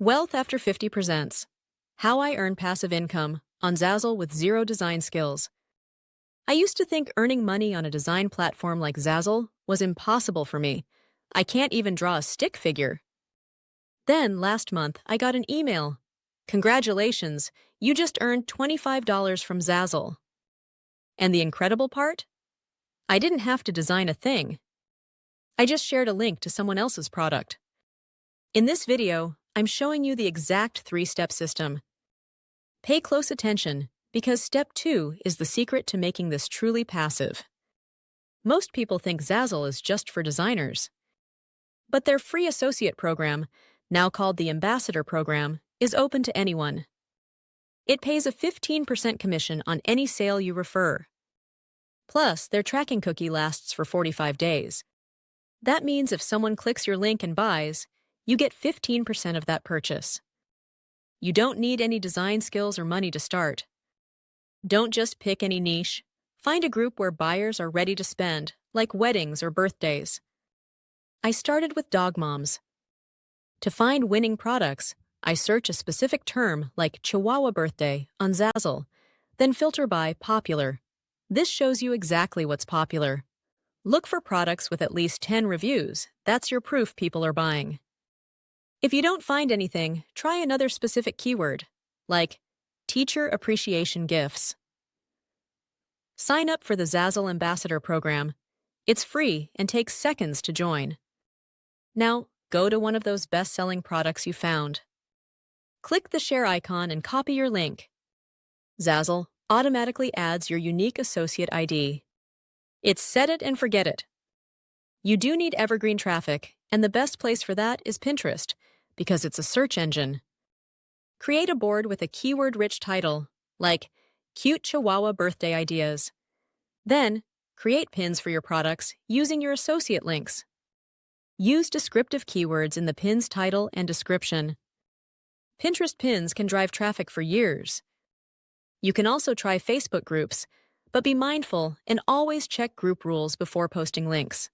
Wealth After 50 presents How I Earn Passive Income on Zazzle with Zero Design Skills. I used to think earning money on a design platform like Zazzle was impossible for me. I can't even draw a stick figure. Then, last month, I got an email. Congratulations, you just earned $25 from Zazzle. And the incredible part? I didn't have to design a thing. I just shared a link to someone else's product. In this video, I'm showing you the exact 3-step system. Pay close attention, because step 2 is the secret to making this truly passive. Most people think Zazzle is just for designers. But their free associate program, now called the Ambassador Program, is open to anyone. It pays a 15% commission on any sale you refer. Plus, their tracking cookie lasts for 45 days. That means if someone clicks your link and buys, you get 15% of that purchase. You don't need any design skills or money to start. Don't just pick any niche. Find a group where buyers are ready to spend, like weddings or birthdays. I started with dog moms. To find winning products, I search a specific term like Chihuahua birthday on Zazzle, then filter by popular. This shows you exactly what's popular. Look for products with at least 10 reviews. That's your proof people are buying. If you don't find anything, try another specific keyword, like teacher appreciation gifts. Sign up for the Zazzle Ambassador Program. It's free and takes seconds to join. Now, go to one of those best-selling products you found. Click the share icon and copy your link. Zazzle automatically adds your unique associate ID. It's set it and forget it. You do need evergreen traffic, and the best place for that is Pinterest, because it's a search engine. Create a board with a keyword-rich title, like Cute Chihuahua Birthday Ideas. Then, create pins for your products using your associate links. Use descriptive keywords in the pin's title and description. Pinterest pins can drive traffic for years. You can also try Facebook groups, but be mindful and always check group rules before posting links.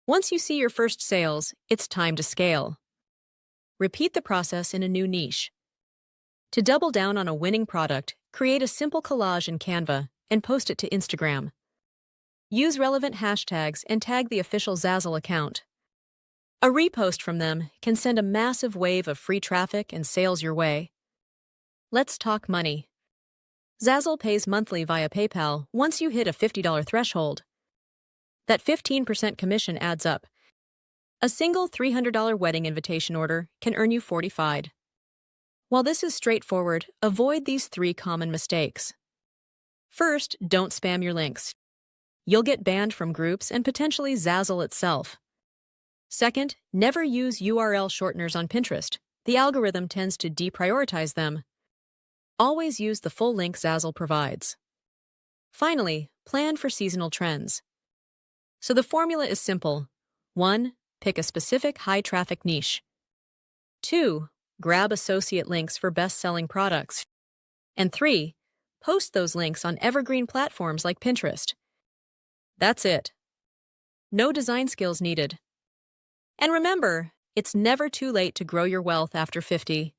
Once you see your first sales, it's time to scale. Repeat the process in a new niche. To double down on a winning product, create a simple collage in Canva and post it to Instagram. Use relevant hashtags and tag the official Zazzle account. A repost from them can send a massive wave of free traffic and sales your way. Let's talk money. Zazzle pays monthly via PayPal once you hit a $50 threshold. That 15% commission adds up. A single $300 wedding invitation order can earn you $45. While this is straightforward, avoid these 3 common mistakes. First, don't spam your links. You'll get banned from groups and potentially Zazzle itself. Second, never use URL shorteners on Pinterest. The algorithm tends to deprioritize them. Always use the full link Zazzle provides. Finally, plan for seasonal trends. So the formula is simple. 1. Pick a specific high-traffic niche. 2. Grab associate links for best-selling products. And 3. Post those links on evergreen platforms like Pinterest. That's it. No design skills needed. And remember, it's never too late to grow your wealth after 50.